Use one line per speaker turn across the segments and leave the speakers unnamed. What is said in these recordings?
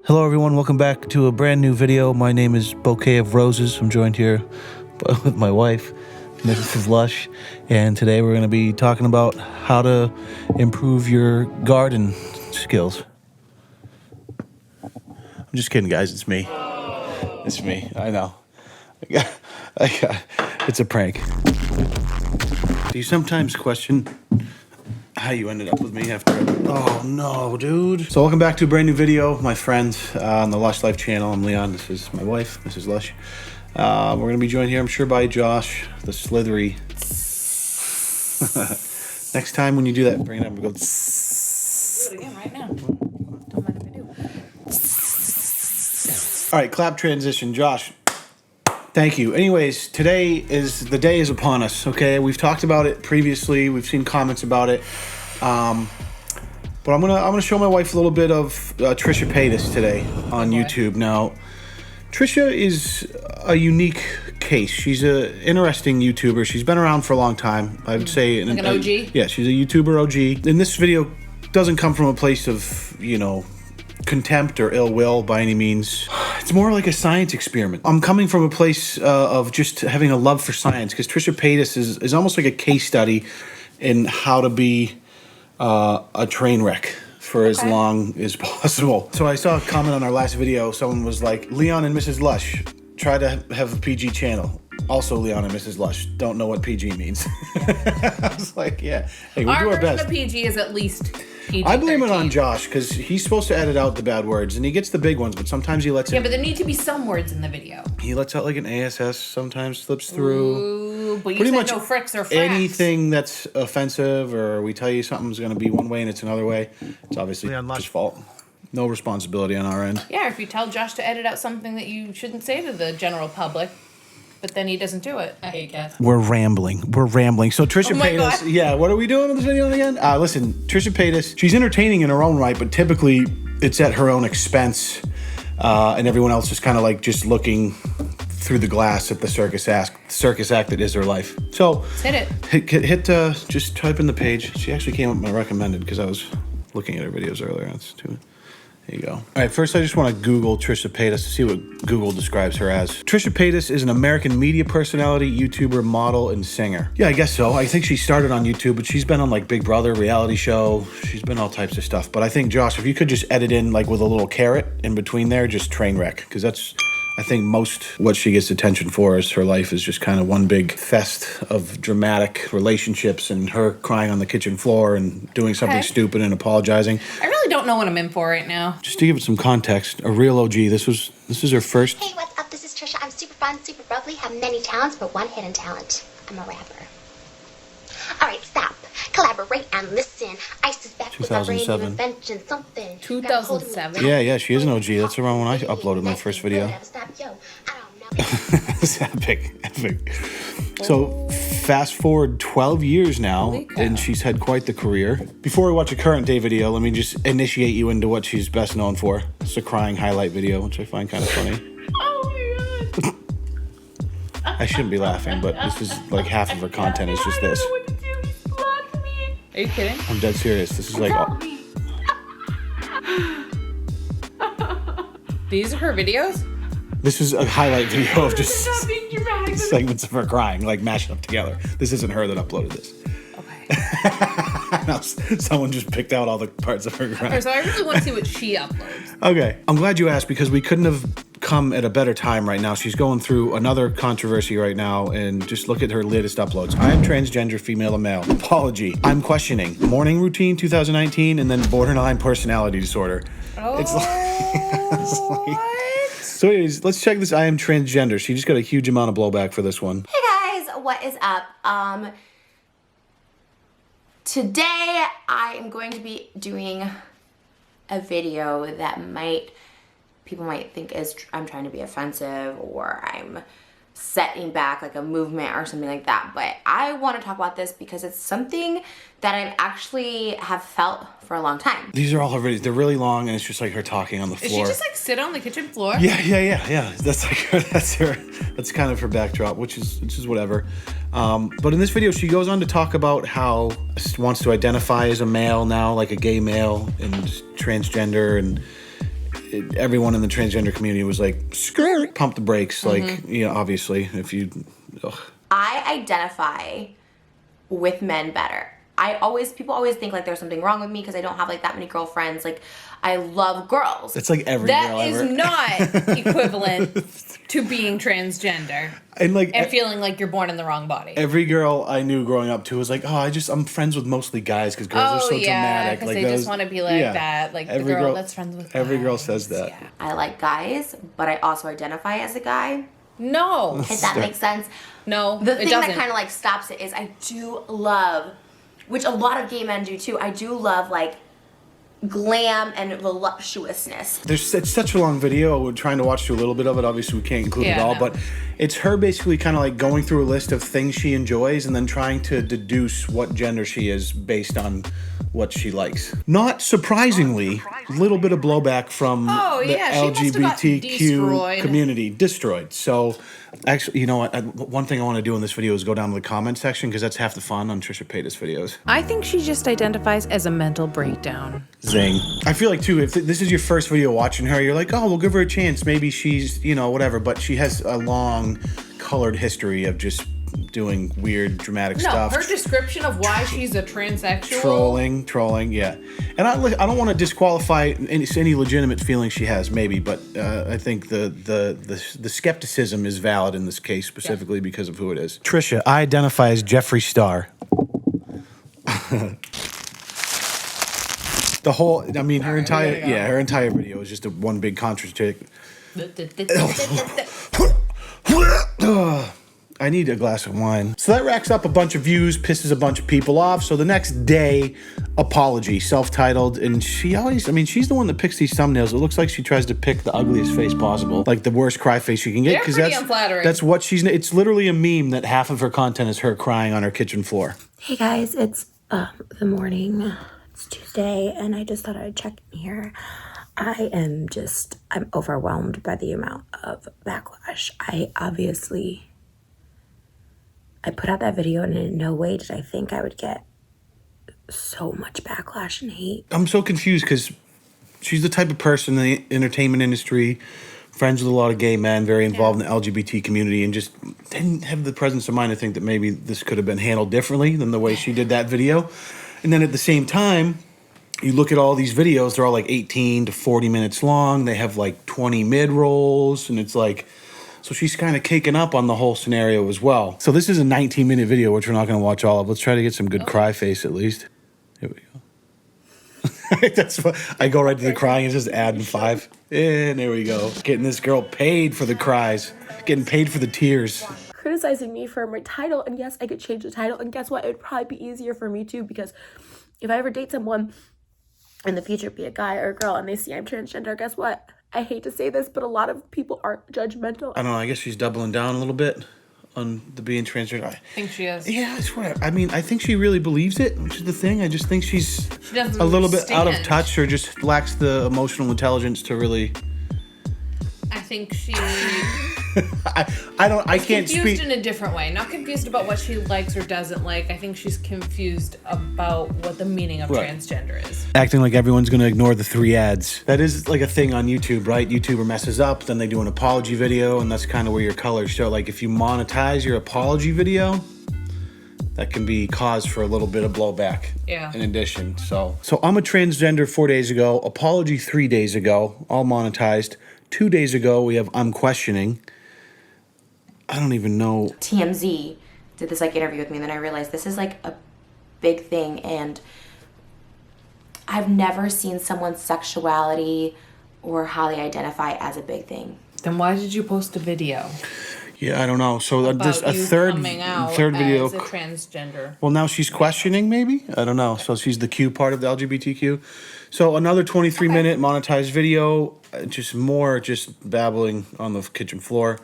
Hello everyone, welcome back to a brand new video. My name is Bouquet of Roses. I'm joined here with my wife, Mrs. Lush, and today we're going to be talking about how to improve your garden skills. I'm just kidding, guys. It's me. It's me. I know. It's a prank. Do you sometimes question how you ended up with me after oh no, dude. So welcome back to a brand new video, my friends, on the Lush Life channel. I'm Leon. This is my wife, Mrs. Lush. We're gonna be joined here, I'm sure, by Josh, the slithery. Next time when you do that, bring it up and go.
Do it again right now. Don't mind if I do.
All right, clap transition, Josh. Thank you. Anyways, the day is upon us. Okay, we've talked about it previously. We've seen comments about it. But I'm gonna show my wife a little bit of Trisha Paytas today on YouTube. Now, Trisha is a unique case. She's an interesting YouTuber. She's been around for a long time. I would say
like an OG.
Yeah, she's a YouTuber OG. And this video doesn't come from a place of, you know, contempt or ill will by any means. It's more like a science experiment. I'm coming from a place of just having a love for science, because Trisha Paytas is almost like a case study in how to be a train wreck for as long as possible. So I saw a comment on our last video. Someone was like, Leon and Mrs. Lush, try to have a PG channel. Also, Leon and Mrs. Lush don't know what PG means. I was like, yeah, hey, we'll do our best.
Our version of PG is at least PG.
I blame it on Josh, because he's supposed to edit out the bad words, and he gets the big ones, but sometimes he lets
Yeah, but there need to be some words in the video.
He lets out like an ASS, sometimes slips through.
Ooh, but you
Pretty
said
much
no fricks or fracks.
anything that's offensive, or we tell you something's going to be one way and it's another way, it's obviously his fault. No responsibility on our end.
Yeah, if you tell Josh to edit out something that you shouldn't say to the general public, but then he doesn't do it. I hate cats.
We're rambling. So Trisha Paytas,
God.
yeah, what are we doing with this video again? Listen, Trisha Paytas, she's entertaining in her own right, but typically it's at her own expense, and everyone else is kind of like just looking through the glass at the circus act that is her life. So
Let's hit it.
Just type in the page. She actually came up with my recommended because I was looking at her videos earlier. That's too. There you go. All right, first I just want to Google Trisha Paytas to see what Google describes her as. Trisha Paytas is an American media personality, YouTuber, model, and singer. Yeah, I guess so. I think she started on YouTube, but she's been on like Big Brother, reality show. She's been all types of stuff. But I think, Josh, if you could just edit in like with a little carrot in between there, just train wreck, because that's, I think most what she gets attention for is her life is just kind of one big fest of dramatic relationships and her crying on the kitchen floor and doing something stupid and apologizing.
I really don't know what I'm in for right now.
Just to give it some context, a real OG, this is her first.
Hey, what's up? This is Trisha. I'm super fun, super bubbly, have many talents, but one hidden talent. I'm a rapper. All right, stop. Collaborate and listen. Ice is back with a brand new invention, something.
2007?
Yeah, she is an OG. That's around when I uploaded my first video. It's epic. So fast forward 12 years now, and she's had quite the career. Before we watch a current day video, let me just initiate you into what she's best known for. It's a crying highlight video, which I find kind of funny.
Oh my god.
I shouldn't be laughing, but this is like half of her content is just this.
Are you kidding?
I'm dead serious. This is like
These are her videos?
this is a highlight video of just
Not being dramatic.
segments of her crying, like mashing up together. This isn't her that uploaded this.
Okay.
No, someone just picked out all the parts of her crying.
So I really want to see what she uploads.
Okay. I'm glad you asked, because we couldn't have come at a better time right now. She's going through another controversy right now, and just look at her latest uploads. I am transgender, female and male. Apology. I'm questioning. Morning routine 2019, and then borderline personality disorder.
Oh,
It's like
what?
So anyways, let's check this I am transgender. She just got a huge amount of blowback for this one.
Hey guys, what is up? Today I am going to be doing a video that people might think is I'm trying to be offensive, or I'm setting back like a movement or something like that. But I want to talk about this because it's something that I actually have felt for a long time.
These are all her videos. They're really long, and it's just like her talking on the floor.
Is she just like sit on the kitchen floor?
Yeah. That's like her. That's kind of her backdrop, which is whatever. But in this video, she goes on to talk about how she wants to identify as a male now, like a gay male, and transgender, and everyone in the transgender community was like, pump the brakes. Like, obviously, if you... Ugh.
I identify with men better. People always think like there's something wrong with me because I don't have like that many girlfriends. Like, I love girls.
It's like every girl ever.
That is not equivalent to being transgender and feeling like you're born in the wrong body.
Every girl I knew growing up too was like, I'm friends with mostly guys because girls are so dramatic.
Because
like
they just want to be like that. Like every the girl that's friends with guys.
Every girl says that.
Yeah.
I like guys, but I also identify as a guy.
No.
If that makes sense.
No,
the thing that kind of like stops it is I do love, which a lot of gay men do too, I do love like glam and voluptuousness.
It's such a long video. We're trying to watch through a little bit of it. Obviously, we can't include it all, but it's her basically kind of like going through a list of things she enjoys and then trying to deduce what gender she is based on what she likes. Not surprisingly, a little bit of blowback from the LGBTQ community. Destroyed. So, actually, you know what? One thing I want to do in this video is go down to the comment section because that's half the fun on Trisha Paytas videos.
I think she just identifies as a mental breakdown.
Zing. I feel like, too, if this is your first video watching her, you're like, oh, we'll give her a chance. Maybe she's, whatever. But she has a long, colored history of just doing weird, dramatic stuff.
Her description of why she's a transsexual.
Trolling, yeah. And I don't want to disqualify any legitimate feelings she has, maybe, but I think the skepticism is valid in this case, specifically because of who it is. Trisha, I identify as Jeffree Star. Her entire video is just one big contradiction. I need a glass of wine. So that racks up a bunch of views, pisses a bunch of people off. So the next day, apology, self-titled. And she's the one that picks these thumbnails. It looks like she tries to pick the ugliest face possible. Like the worst cry face she can get.
They're pretty unflattering.
That's what it's literally a meme that half of her content is her crying on her kitchen floor.
Hey guys, it's the morning. It's Tuesday, and I just thought I'd check in here. I'm overwhelmed by the amount of backlash. I put out that video, and in no way did I think I would get so much backlash and hate.
I'm so confused because she's the type of person in the entertainment industry, friends with a lot of gay men, very involved in the LGBT community, and just didn't have the presence of mind to think that maybe this could have been handled differently than the way she did that video. And then at the same time, you look at all these videos, they're all like 18 to 40 minutes long. They have like 20 mid-rolls, and it's like... So she's kind of caking up on the whole scenario as well. So this is a 19-minute video, which we're not going to watch all of. Let's try to get some good cry face at least. Here we go. That's what I go right to the crying and just adding 5. And there we go. Getting this girl paid for the cries. Getting paid for the tears.
Criticizing me for my title, and yes, I could change the title. And guess what? It would probably be easier for me too, because if I ever date someone in the future, be a guy or a girl, and they see I'm transgender, guess what? I hate to say this, but a lot of people are judgmental.
I don't know. I guess she's doubling down a little bit on the being transgender.
I think she is.
Yeah, I swear. I mean, I think she really believes it, which is the thing. I just think she
doesn't
a little bit
stand.
out of touch or just lacks the emotional intelligence to really...
I think she...
I can't speak...
Confused in a different way. Not confused about what she likes or doesn't like. I think she's confused about what the meaning of transgender is.
Acting like everyone's going to ignore the 3 ads. That is like a thing on YouTube, right? YouTuber messes up, then they do an apology video, and that's kind of where your colors show. Like if you monetize your apology video, that can be cause for a little bit of blowback.
Yeah.
In addition, so I'm a transgender 4 days ago, apology 3 days ago, all monetized. 2 days ago, we have I'm questioning. I don't even know.
TMZ did this like interview with me, and then I realized this is like a big thing, and I've never seen someone's sexuality or how they identify as a big thing.
Then why did you post a video?
Yeah, I don't know. So just a third video
as a transgender.
Well, now she's questioning, maybe? I don't know. So she's the Q part of the LGBTQ. So another 23-minute monetized video, just babbling on the kitchen floor.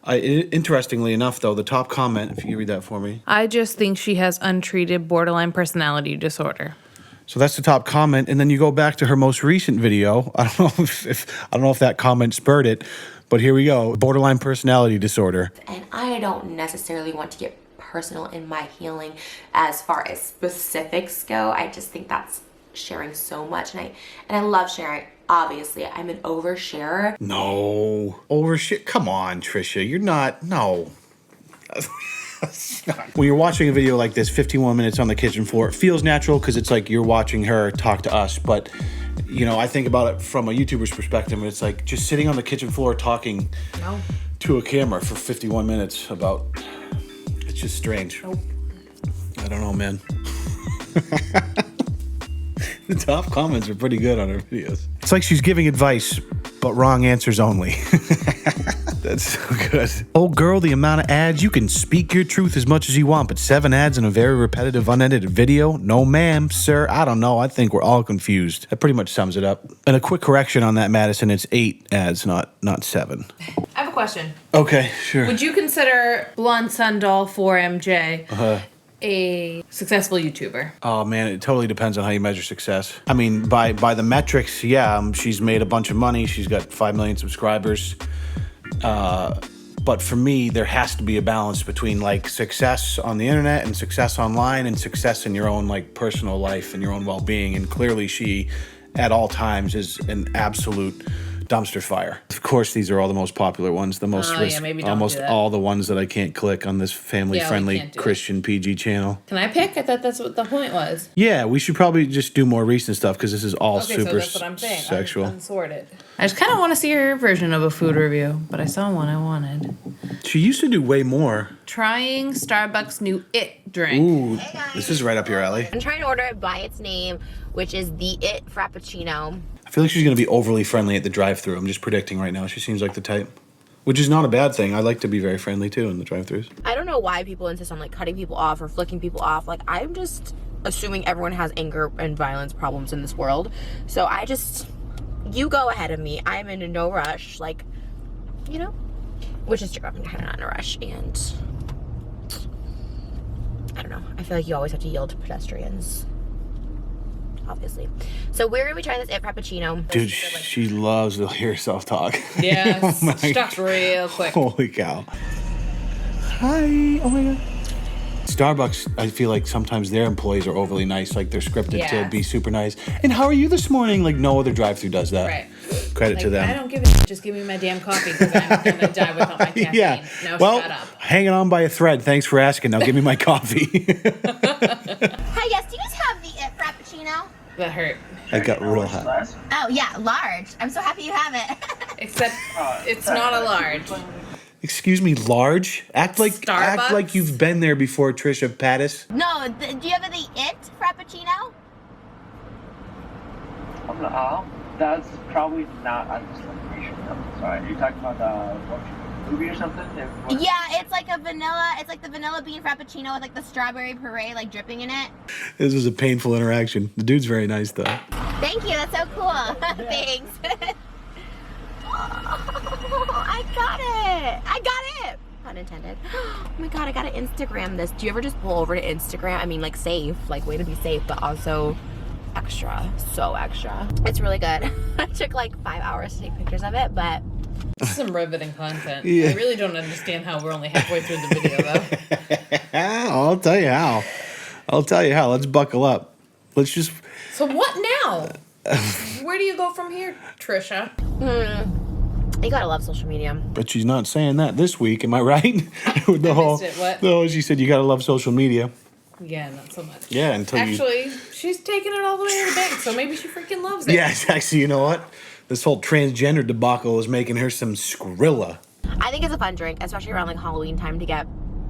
Interestingly enough, though, the top comment, if you could read that for me.
I just think she has untreated borderline personality disorder.
So that's the top comment, and then you go back to her most recent video. I don't know if that comment spurred it, but here we go. Borderline personality disorder.
And I don't necessarily want to get personal in my healing as far as specifics go. I just think that's sharing so much, and I love sharing Obviously, I'm an oversharer.
No. Overshare. Come on, Trisha. You're not. No. When you're watching a video like this, 51 minutes on the kitchen floor, it feels natural because it's like you're watching her talk to us. But, you know, I think about it from a YouTuber's perspective, and it's like just sitting on the kitchen floor talking to a camera for 51 minutes about. It's just strange.
Nope.
I don't know, man. The top comments are pretty good on her videos. It's like she's giving advice, but wrong answers only. That's so good. Oh, girl, the amount of ads, you can speak your truth as much as you want, but 7 ads in a very repetitive, unedited video? No, ma'am, sir, I don't know. I think we're all confused. That pretty much sums it up. And a quick correction on that, Madison, it's 8 ads, not 7.
I have a question.
Okay, sure.
Would you consider Blonde Sundoll 4MJ a successful YouTuber?
Oh man, it totally depends on how you measure success. I mean, by the metrics, yeah, she's made a bunch of money. She's got 5 million subscribers. But for me, there has to be a balance between like success on the internet and success online and success in your own like personal life and your own well-being. And clearly she, at all times, is an absolute dumpster fire. Of course, these are all the most popular ones, the most
maybe don't
almost
do that.
all the ones that I can't click on this family-friendly
can't do it.
Christian PG channel.
Can I pick? I thought that's what the point was.
Yeah, we should probably just do more recent stuff because this is all
Okay,
super
so that's what I'm saying.
sexual.
Unsorted. I just kind of want to see her version of a food review, but I saw one I wanted.
She used to do way more.
Trying Starbucks' new It drink.
Ooh, this is right up your alley.
I'm trying to order it by its name, which is the It Frappuccino.
I feel like she's going to be overly friendly at the drive-thru. I'm just predicting right now. She seems like the type, which is not a bad thing. I like to be very friendly too in the drive-thrus.
I don't know why people insist on like cutting people off or flicking people off. Like, I'm just assuming everyone has anger and violence problems in this world. So you go ahead of me. I'm in no rush. Like, you know, which is true. I'm kind of not in a rush. And I don't know. I feel like you always have to yield to pedestrians. Obviously. So we're gonna be trying this It Frappuccino.
Dude, she loves to hear herself talk.
Yes,
Oh my
stuck real quick.
Holy cow. Hi. Oh my God. Starbucks, I feel like sometimes their employees are overly nice. Like they're scripted to
Yeah.
be super nice. And how are you this morning? Like no other drive-thru does that.
Right.
Credit
Like,
to them.
I don't give a shit. Just give me my damn coffee because I'm gonna die without my caffeine.
Yeah.
Now
Well,
shut up.
hanging on by a thread. Thanks for asking. Now give me my coffee.
Hi, yes, do you guys have the It Frappuccino?
That hurt.
I got real hot.
Oh yeah, large. I'm so happy you have it.
Except it's not a large.
Excuse me, large? Act like
Starbucks?
you've been there before, Trisha Paytas.
No, do you have the It Frappuccino?
That's probably not on this location. I'm sorry. You're talking about the movie or something?
Yeah, it's like the vanilla bean Frappuccino with like the strawberry puree like dripping in it.
This was a painful interaction. The dude's very nice though.
Thank you, that's so cool. Thanks. Oh, I got it. Pun intended. Oh my God, I gotta Instagram this. Do you ever just pull over to Instagram? I mean, like safe, like way to be safe, but also extra, so extra. It's really good. It took like 5 hours to take pictures of it, but
This is some riveting content.
Yeah.
I really don't understand how we're only halfway through the video though.
I'll tell you how. Let's buckle up. Let's just.
So what now? Where do you go from here, Trisha?
you gotta love social media.
But she's not saying that this week. Am I right? With the
I missed it, what?
No, she said you gotta love social media.
Yeah, not so much.
Yeah, until you.
Actually, she's taking it all the way to the bank, so maybe she freaking loves it.
Yeah, actually, you know what? This whole transgender debacle is making her some Skrilla.
I think it's a fun drink, especially around like Halloween time to get.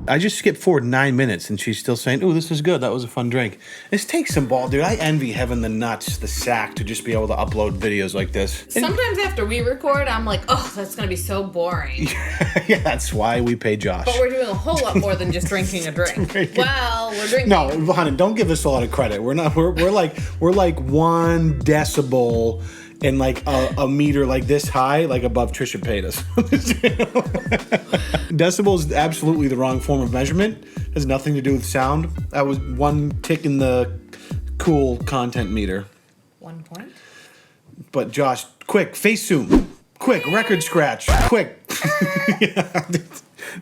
I just skipped forward 9 minutes and she's still saying, "Oh, this is good. That was a fun drink." This takes some ball, dude. I envy having the nuts, the sack to just be able to upload videos like this. And
Sometimes after we record, I'm like, oh, that's gonna be so boring.
yeah, that's why we pay Josh.
But we're doing a whole lot more than just drinking a drink. Well, we're drinking.
No, honey, don't give us a lot of credit. We're not. We're like 1 decibel and like a meter like this high, like above Trisha Paytas. Decibel is absolutely the wrong form of measurement. Has nothing to do with sound. That was 1 tick in the cool content meter.
1 point.
But Josh, quick, face zoom. Quick, record scratch. Quick. Yeah.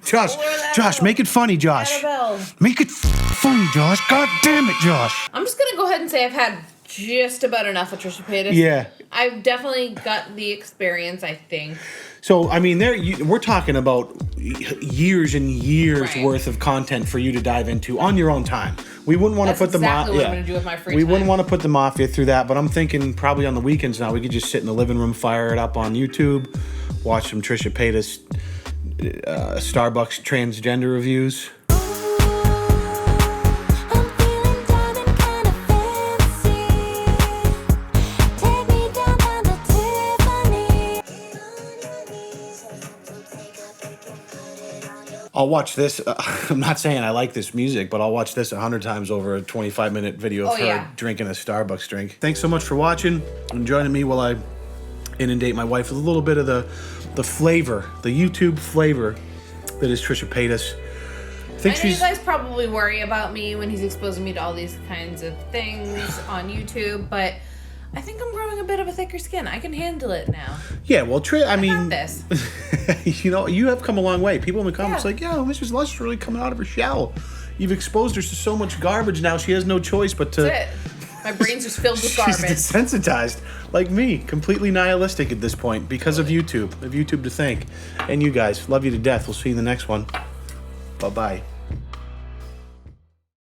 Josh, make it funny, Josh.
Annabelle.
Make it funny, Josh. God damn it, Josh.
I'm just gonna go ahead and say I've had just about enough with Trisha Paytas.
Yeah.
I've definitely got the experience, I think.
So, I mean, we're talking about years and years
Right.
worth of content for you to dive into on your own time. We wouldn't want to put the
exactly what I'm going to do with my free time.
We wouldn't want to put the mafia through that, but I'm thinking probably on the weekends now we could just sit in the living room, fire it up on YouTube, watch some Trisha Paytas Starbucks transgender reviews. I'll watch this. I'm not saying I like this music, but I'll watch this 100 times over a 25-minute video of her drinking a Starbucks drink. Thanks so much for watching and joining me while I inundate my wife with a little bit of the flavor, the YouTube flavor that is Trisha Paytas.
I know you guys probably worry about me when he's exposing me to all these kinds of things on YouTube, but I think I'm growing a bit of a thicker skin. I can handle it now.
Yeah, well, I mean,
got this.
You know, you have come a long way. People in the comments like, yeah, Mrs. Lush is really coming out of her shell. You've exposed her to so much garbage now. She has no choice but to.
That's it. My brain's just filled with garbage.
She's desensitized, like me, completely nihilistic at this point because of YouTube. Of YouTube to thank. And you guys, love you to death. We'll see you in the next one. Bye-bye.